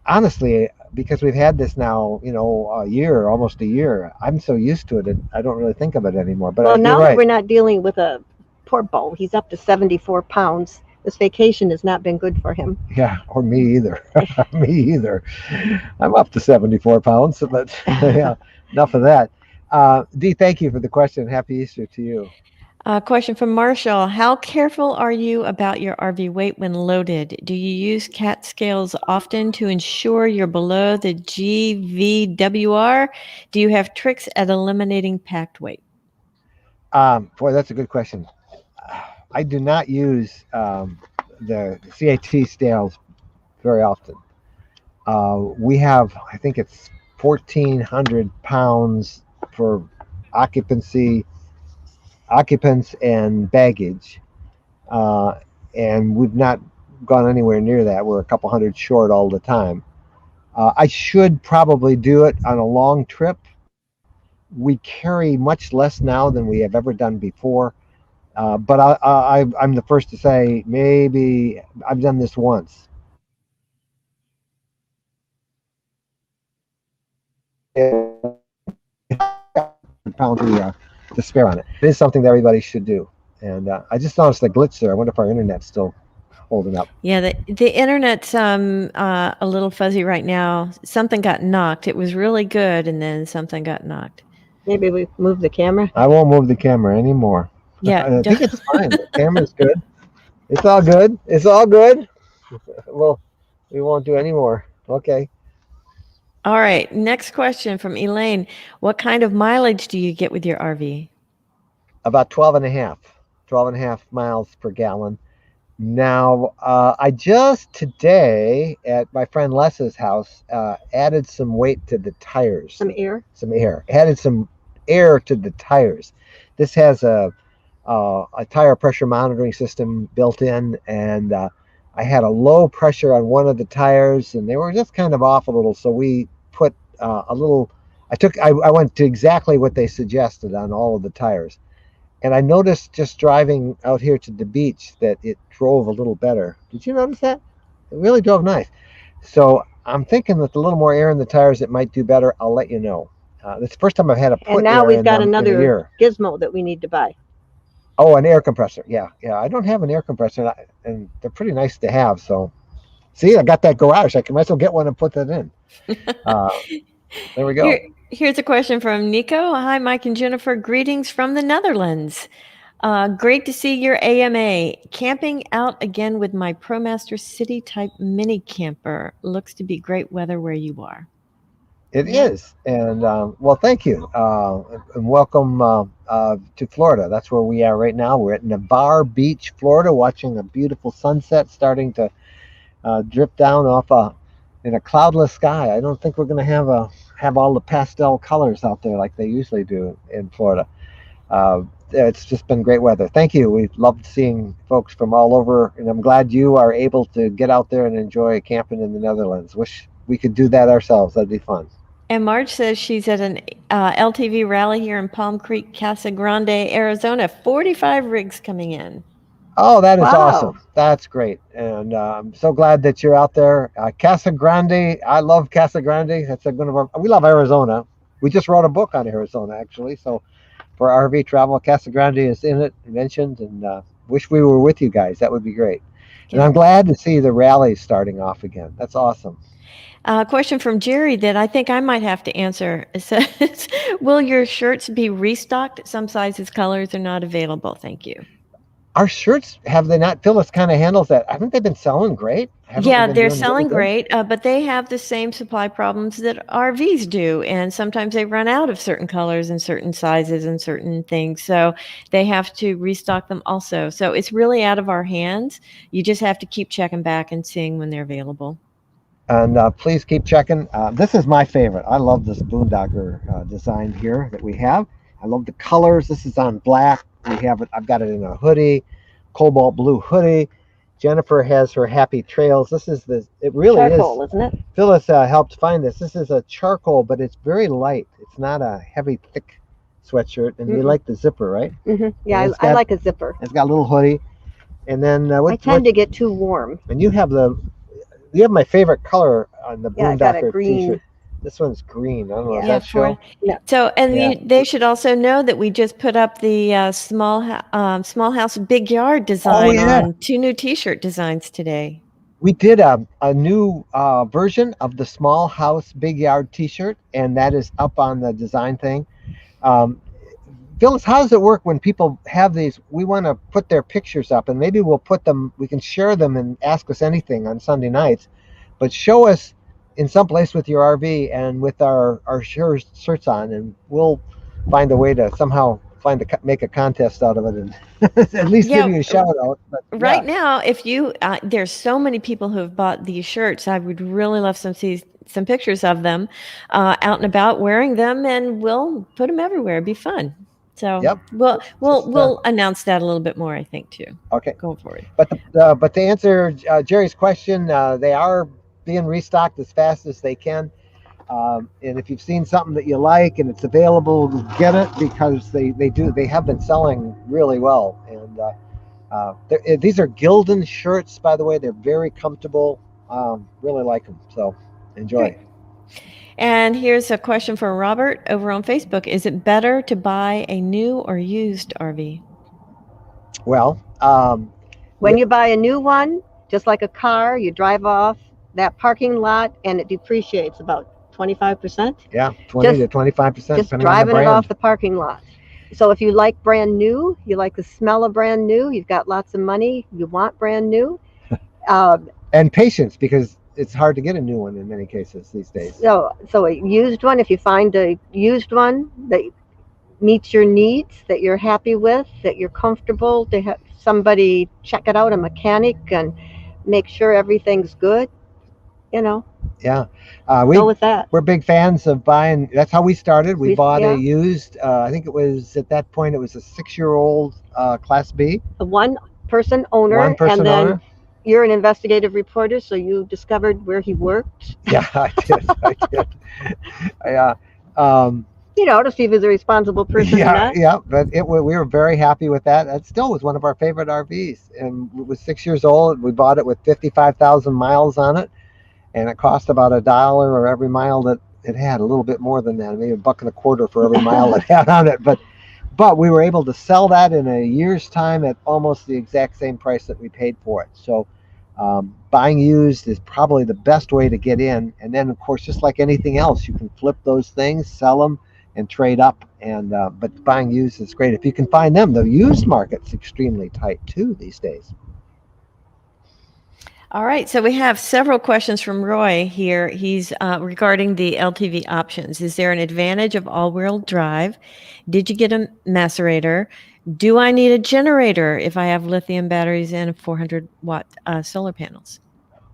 honestly, because we've had this now, almost a year, I'm so used to it, I don't really think of it anymore. But Well, you're now right. that we're not dealing with a poor Bo, he's up to 74 pounds. This vacation has not been good for him. Yeah, or me either. Me either. I'm up to 74 pounds, but yeah, enough of that. Dee, thank you for the question. Happy Easter to you. Question from Marshall. How careful are you about your RV weight when loaded? Do you use cat scales often to ensure you're below the GVWR? Do you have tricks at eliminating packed weight? Boy, that's a good question. I do not use the CAT scales very often. We have, I think it's 1,400 pounds for occupancy, occupants and baggage, and we've not gone anywhere near that. We're a couple hundred short all the time. I should probably do it on a long trip. We carry much less now than we have ever done before. But I'm the first to say maybe I've done this once. Pound to spare on it. It is something that everybody should do. And I just noticed a glitch there. I wonder if our internet's still holding up. Yeah, the internet's a little fuzzy right now. Something got knocked. It was really good, and then something got knocked. Maybe we move the camera. I won't move the camera anymore. Yeah, I think it's fine. The camera's good. It's all good. It's all good. Well, we won't do any more. Okay. All right. Next question from Elaine. What kind of mileage do you get with your RV? About 12 and a half miles per gallon. Now, I just today at my friend Les's house added some weight to the tires. Some air. Added some air to the tires. This has a tire pressure monitoring system built in, and I had a low pressure on one of the tires, and they were just kind of off a little. So we put a little. I went to exactly what they suggested on all of the tires. And I noticed just driving out here to the beach that it drove a little better. Did you notice that? It really drove nice. So I'm thinking with a little more air in the tires, it might do better. I'll let you know. It's the first time I've had a put And now air we've got in another gizmo that we need to buy. Oh, an air compressor. Yeah. I don't have an air compressor, and they're pretty nice to have. So, see, I got that garage. I might as well get one and put that in. There we go. Here's a question from Nico. Hi, Mike and Jennifer. Greetings from the Netherlands. Great to see your AMA. Camping out again with my ProMaster City type mini camper. Looks to be great weather where you are. It is. And well, thank you. And welcome to Florida. That's where we are right now. We're at Navarre Beach, Florida, watching a beautiful sunset starting to drip down off in a cloudless sky. I don't think we're going to have all the pastel colors out there like they usually do in Florida. It's just been great weather. Thank you. We've loved seeing folks from all over, and I'm glad you are able to get out there and enjoy camping in the Netherlands. Wish we could do that ourselves. That'd be fun. And Marge says she's at an LTV rally here in Palm Creek, Casa Grande, Arizona. 45 rigs coming in. Oh, that is awesome. That's great. And I'm so glad that you're out there. Casa Grande, I love Casa Grande. That's we love Arizona. We just wrote a book on Arizona, actually. So for RV travel, Casa Grande is in it, mentioned, and wish we were with you guys. That would be great. And I'm glad to see the rally starting off again. That's awesome. Question from Jerry that I think I might have to answer. It says, will your shirts be restocked? Some sizes, colors are not available. Thank you. Our shirts, have they not? Phyllis kind of handles that. Haven't they been selling great? Yeah, they're selling great, but they have the same supply problems that RVs do. And sometimes they run out of certain colors and certain sizes and certain things. So they have to restock them also. So it's really out of our hands. You just have to keep checking back and seeing when they're available. And please keep checking. This is my favorite. I love this boondocker design here that we have. I love the colors. This is on black. We have it. I've got it in a hoodie, cobalt blue hoodie. Jennifer has her Happy Trails. This is it really charcoal, is. Isn't it? Phyllis helped find this. This is a charcoal, but it's very light. It's not a heavy, thick sweatshirt. And you like the zipper, right? Mm-hmm. Yeah, I like a zipper. It's got a little hoodie. And then I tend to get too warm. And you have my favorite color on the boondocker t-shirt. This one's green. I don't know if that's show. Yeah. So, and they should also know that we just put up the small house big yard design on 2 new t-shirt designs today. We did a new version of the small house big yard t-shirt, and that is up on the design thing. Phyllis, how does it work when people have these? We want to put their pictures up, and maybe we'll put them. We can share them and ask us anything on Sunday nights, but show us in some place with your RV and with our shirts on, and we'll find a way to somehow make a contest out of it, and at least give you a shout out. But right now, if you there's so many people who have bought these shirts, I would really love to see some pictures of them out and about wearing them, and we'll put them everywhere. It'd be fun. So yep. we'll announce that a little bit more, I think, too. Okay. Going forward. But to answer Jerry's question, they are being restocked as fast as they can. And if you've seen something that you like and it's available, get it, because they have been selling really well. And these are Gildan shirts, by the way. They're very comfortable. Really like them. So enjoy. Great. And here's a question from Robert over on Facebook. Is it better to buy a new or used RV? Well, when you buy a new one, just like a car, you drive off that parking lot and it depreciates about 25%. Yeah, 20 to 25%. Just driving it off the parking lot. So if you like brand new, you like the smell of brand new, you've got lots of money, you want brand new. And patience, because it's hard to get a new one in many cases these days. So a used one, if you find a used one that meets your needs, that you're happy with, that you're comfortable, to have somebody check it out, a mechanic, and make sure everything's good, Yeah. Go with that. We're big fans of buying. That's how we started. We bought a used, I think it was, at that point, it was a 6-year-old Class B. A one-person owner. One-person owner. You're an investigative reporter, so you discovered where he worked. Yeah, I did. To see if he's a responsible person or not. Yeah, but we were very happy with that. It still was one of our favorite RVs, and it was 6 years old. We bought it with 55,000 miles on it, and it cost about $1 or every mile that it had. A little bit more than that, maybe $1.25 for every mile it had on it. But we were able to sell that in a year's time at almost the exact same price that we paid for it. So buying used is probably the best way to get in. And then, of course, just like anything else, you can flip those things, sell them, and trade up. But buying used is great if you can find them. The used market's extremely tight too these days. All right, so we have several questions from Roy here. He's regarding the LTV options. Is there an advantage of all-wheel drive? Did you get a macerator? Do I need a generator if I have lithium batteries and 400-watt solar panels?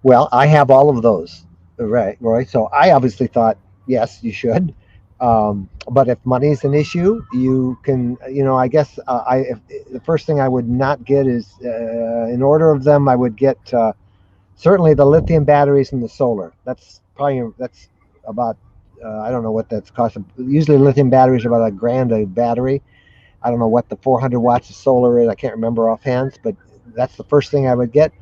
Well, I have all of those, right, Roy? So I obviously thought, yes, you should. But if money's an issue, you can, I guess the first thing I would not get is, in order of them, I would get certainly the lithium batteries and the solar. That's about, I don't know what that's costing. Usually lithium batteries are about $1,000 a battery. I don't know what the 400 watts of solar is. I can't remember offhand, but that's the first thing I would get.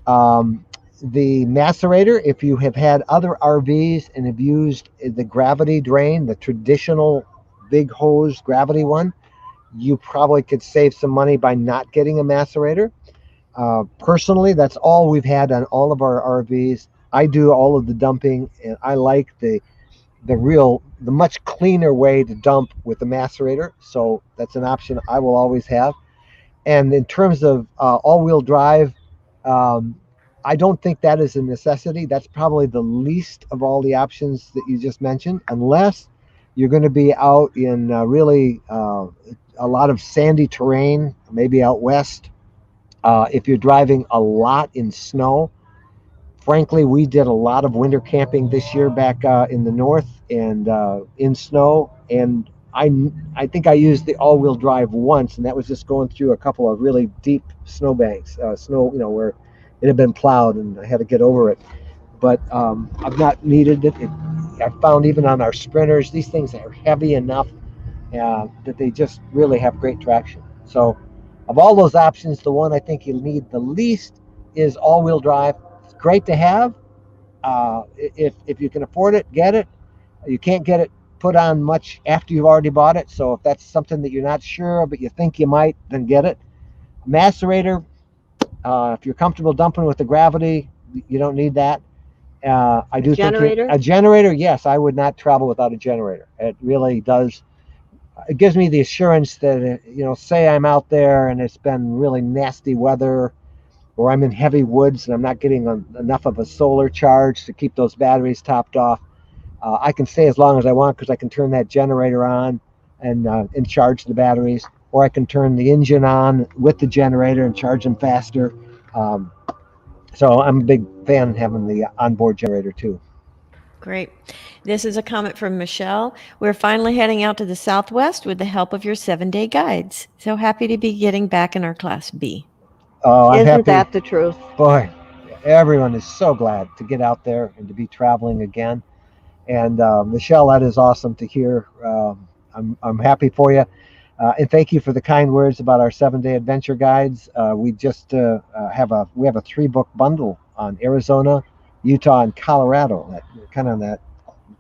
The macerator, if you have had other RVs and have used the gravity drain, the traditional big hose gravity one, you probably could save some money by not getting a macerator. Personally, that's all we've had on all of our RVs. I do all of the dumping, and I like the much cleaner way to dump with the macerator. So that's an option I will always have. And in terms of all-wheel drive, I don't think that is a necessity. That's probably the least of all the options that you just mentioned, unless you're going to be out in really a lot of sandy terrain, maybe out west. If you're driving a lot in snow, frankly, we did a lot of winter camping this year back in the north and in snow. And I think I used the all-wheel drive once, and that was just going through a couple of really deep snowbanks, where it had been plowed and I had to get over it. But I've not needed it. I found even on our sprinters, these things are heavy enough that they just really have great traction. So of all those options, the one I think you'll need the least is all-wheel drive. It's great to have. If you can afford it, get it. You can't get it put on much after you've already bought it. So if that's something that you're not sure, but you think you might, then get it. Macerator, if you're comfortable dumping with the gravity, you don't need that. Generator? A generator, yes, I would not travel without a generator. It really does it gives me the assurance that, say I'm out there and it's been really nasty weather, or I'm in heavy woods and I'm not getting enough of a solar charge to keep those batteries topped off. I can stay as long as I want because I can turn that generator on and charge the batteries, or I can turn the engine on with the generator and charge them faster. Um, so I'm a big fan of having the onboard generator too. Great. This is a comment from Michelle. We're finally heading out to the Southwest with the help of your 7-day guides. So happy to be getting back in our Class B. Oh, I'm Isn't happy. that the truth? Boy, everyone is so glad to get out there and to be traveling again. And Michelle, that is awesome to hear. I'm happy for you. And thank you for the kind words about our 7-day adventure guides. We just have a 3-book bundle on Arizona, Utah, and Colorado. Kind of that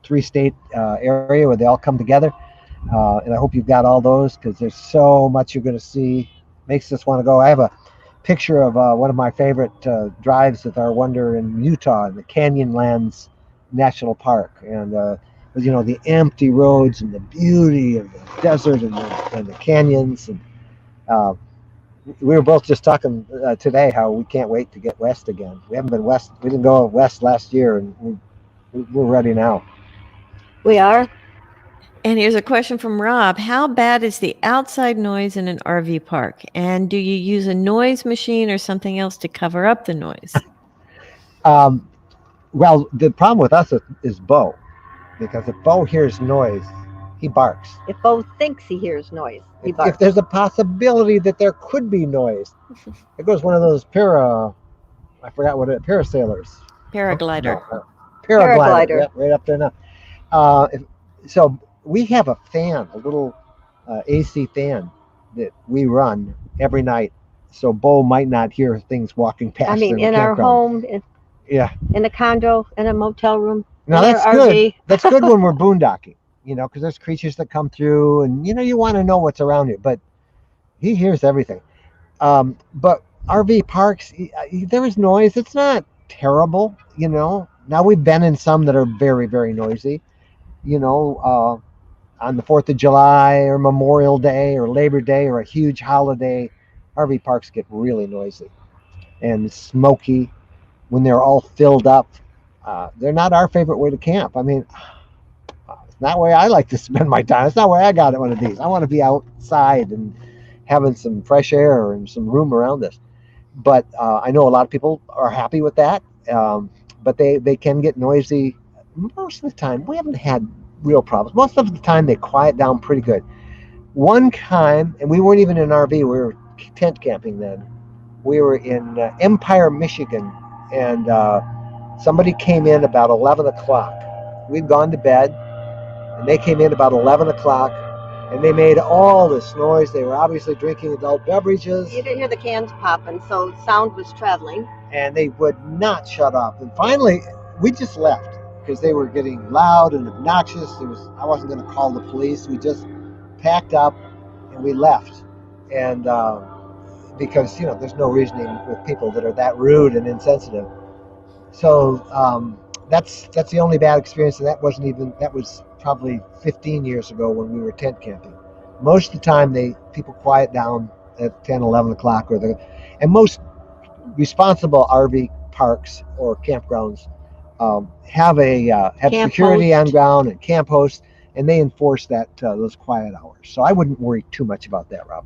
3-state area where they all come together. And I hope you've got all those because there's so much you're going to see. Makes us want to go. I have a picture of one of my favorite drives with our wonder in Utah, in the Canyonlands National Park, and the empty roads and the beauty of the desert and the canyons. And we were both just talking today how we can't wait to get west again. We haven't been west. We didn't go west last year, and we're ready now. We are. And here's a question from Rob. How bad is the outside noise in an RV park? And do you use a noise machine or something else to cover up the noise? Well, the problem with us is Bo, because if Bo hears noise, he barks. If Bo thinks he hears noise, he barks. If there's a possibility that there could be noise, it goes one of those parasailers. Paraglider. No, paraglider. Yep, right up there now. So we have a fan, a little AC fan that we run every night, so Bo might not hear things walking past. I mean, in our home, in a condo, in a motel room. Now that's good. That's good when we're boondocking, because there's creatures that come through, and you want to know what's around you. But he hears everything. But RV parks, there is noise. It's not terrible, Now we've been in some that are very, very noisy, on the 4th of July or Memorial Day or Labor Day or a huge holiday. RV parks get really noisy and smoky when they're all filled up. They're not our favorite way to camp. I mean, it's not where I like to spend my time. It's not where I got one of these. I want to be outside and having some fresh air and some room around us. But I know a lot of people are happy with that. But they can get noisy. Most of the time, we haven't had real problems. Most of the time, they quiet down pretty good. One time, and we weren't even in an RV, we were tent camping then. We were in Empire, Michigan, and somebody came in about 11 o'clock. We'd gone to bed, and they came in about 11 o'clock, and they made all this noise. They were obviously drinking adult beverages. You didn't hear the cans popping, so sound was traveling. And they would not shut up. And finally, we just left because they were getting loud and obnoxious. I wasn't going to call the police. We just packed up and we left. And because there's no reasoning with people that are that rude and insensitive. So that's the only bad experience, and that was probably 15 years ago when we were tent camping. Most of the time, people quiet down at 10, 11 o'clock, and most responsible RV parks or campgrounds have security on ground and camp hosts, and they enforce those quiet hours. So I wouldn't worry too much about that, Rob.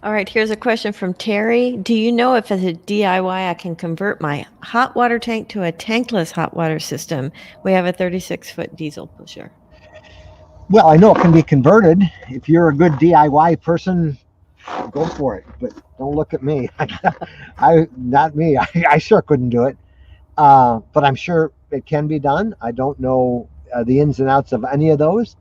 All right, here's a question from Terry. Do you know if as a DIY I can convert my hot water tank to a tankless hot water system? We have a 36-foot diesel pusher. Well, I know it can be converted. If you're a good DIY person, go for it. But don't look at me. Not me. I sure couldn't do it. But I'm sure it can be done. I don't know the ins and outs of any of those.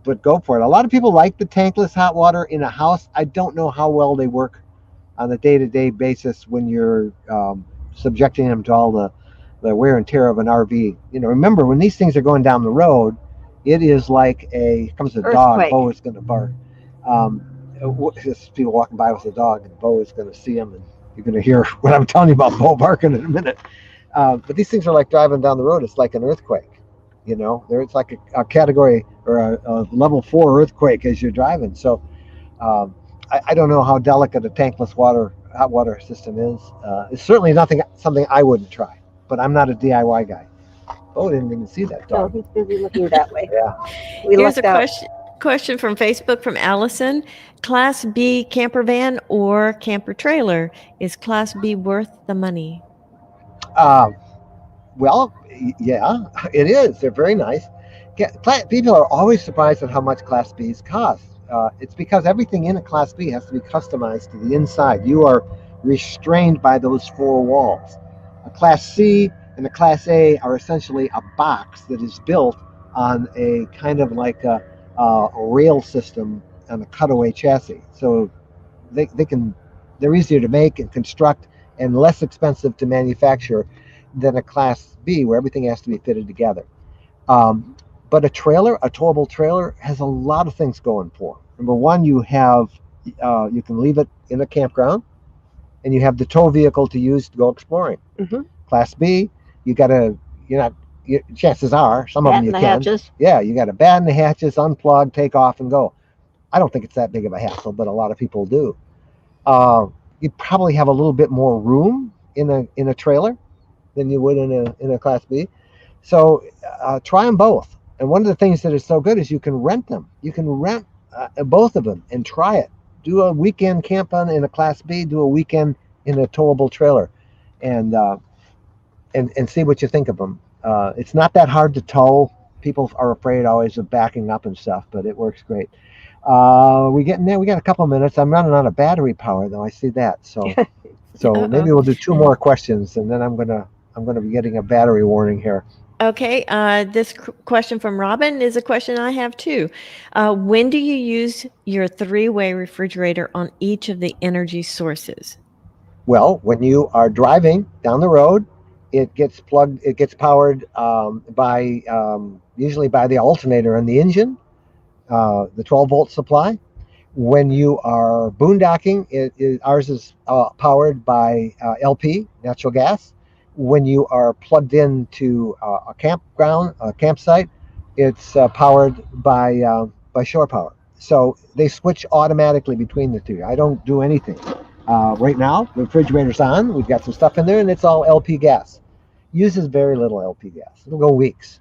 But go for it. A lot of people like the tankless hot water in a house. I don't know how well they work on a day-to-day basis when you're subjecting them to all the wear and tear of an RV. Remember, when these things are going down the road, it is like comes a dog, Bo is going to bark. There's people walking by with a dog, and Bo is going to see them, and you're going to hear what I'm telling you about Bo barking in a minute. But these things are like driving down the road. It's like an earthquake. You know, there's like a category or a level 4 earthquake as you're driving. So I don't know how delicate a tankless hot water system is. It's certainly something I wouldn't try. But I'm not a DIY guy. Oh, didn't even see that No, dog. he's busy looking that way. Yeah. We Here's a lucked out. question from Facebook from Allison. Class B camper van or camper trailer? Is Class B worth the money? Uh, well, yeah, it is. They're very nice. People are always surprised at how much Class Bs cost. It's because everything in a Class B has to be customized to the inside. You are restrained by those four walls. A Class C and a Class A are essentially a box that is built on a kind of like a rail system on a cutaway chassis. So they're easier to make and construct and less expensive to manufacture than a Class B where everything has to be fitted together. Um, but a towable trailer, has a lot of things going for it. Number one, you can leave it in a campground, and you have the tow vehicle to use to go exploring. Mm-hmm. Class B, chances are some of them you the can. hatches. Yeah, you got to batten the hatches, unplug, take off, and go. I don't think it's that big of a hassle, but a lot of people do. You probably have a little bit more room in a trailer than you would in a Class B. So try them both. And one of the things that is so good is you can rent them. You can rent both of them and try it. Do a weekend camping in a Class B. Do a weekend in a towable trailer, and see what you think of them. It's not that hard to tow. People are afraid always of backing up and stuff, but it works great. We getting there. We got a couple minutes. I'm running out of battery power though. I see that. So maybe we'll do two more questions, and then I'm gonna be getting a battery warning here. Okay, this question from Robin is a question I have too. When do you use your 3-way refrigerator on each of the energy sources? Well, when you are driving down the road, it gets powered usually by the alternator in the engine, the 12-volt supply. When you are boondocking, ours is powered by LP, natural gas. When you are plugged into a campsite, it's powered by shore power. So they switch automatically between the two. I don't do anything. Right now, the refrigerator's on. We've got some stuff in there, and it's all LP gas. Uses very little LP gas. It'll go weeks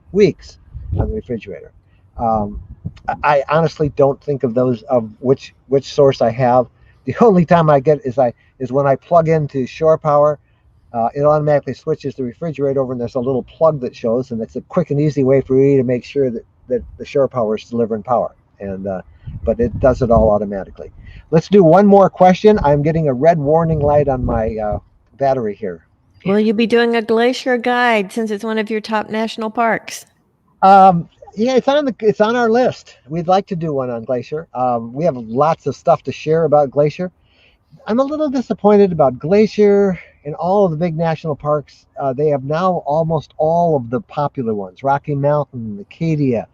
on the refrigerator. I honestly don't think of which source I have. The only time I get is when I plug into shore power. It automatically switches the refrigerator over, and there's a little plug that shows, and it's a quick and easy way for me to make sure that the shore power is delivering power. But it does it all automatically. Let's do one more question. I'm getting a red warning light on my battery here. Will you be doing a glacier guide since it's one of your top national parks? Yeah, it's on our list. We'd like to do one on Glacier. We have lots of stuff to share about Glacier. I'm a little disappointed about Glacier and all of the big national parks. They have now almost all of the popular ones: Rocky Mountain, Acadia,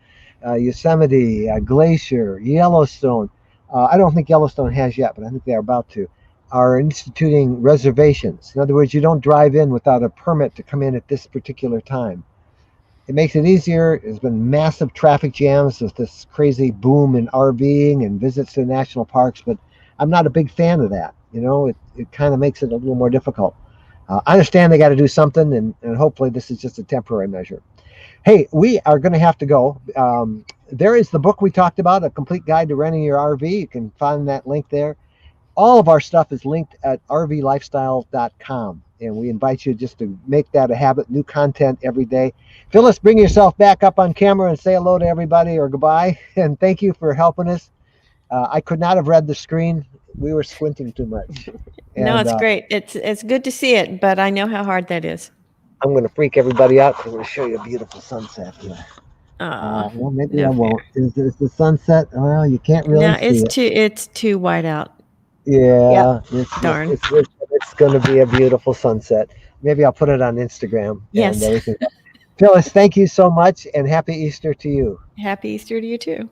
Yosemite, Glacier, Yellowstone. I don't think Yellowstone has yet, but I think they're about to. Are instituting reservations. In other words, you don't drive in without a permit to come in at this particular time. It makes it easier. There's been massive traffic jams with this crazy boom in RVing and visits to national parks, but I'm not a big fan of that. It kind of makes it a little more difficult. I understand they got to do something, and hopefully this is just a temporary measure. Hey, we are going to have to go. There is the book we talked about, A Complete Guide to Renting Your RV. You can find that link there. All of our stuff is linked at rvlifestyle.com, and we invite you just to make that a habit, new content every day. Phyllis, bring yourself back up on camera and say hello to everybody or goodbye, and thank you for helping us. I could not have read the screen. We were squinting too much. No, it's great. It's good to see it, but I know how hard that is. I'm going to freak everybody out because I'm going to show you a beautiful sunset here. Well, maybe I won't. Is the sunset? Well, you can't really see it. It's too white out. Yeah. Yep. Darn. It's going to be a beautiful sunset. Maybe I'll put it on Instagram. Yes. Phyllis, thank you so much, and happy Easter to you. Happy Easter to you too.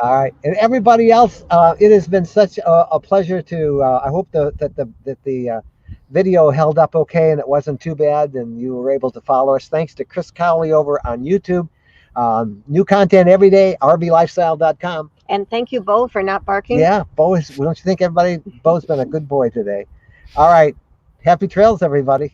All right, and everybody else, it has been such a pleasure to. I hope that the video held up okay and it wasn't too bad, and you were able to follow us. Thanks to Chris Cowley over on YouTube. New content every day, rvlifestyle.com. And thank you, Bo, for not barking. Yeah, Bo is, don't you think everybody, Bo's been a good boy today. All right. Happy trails, everybody.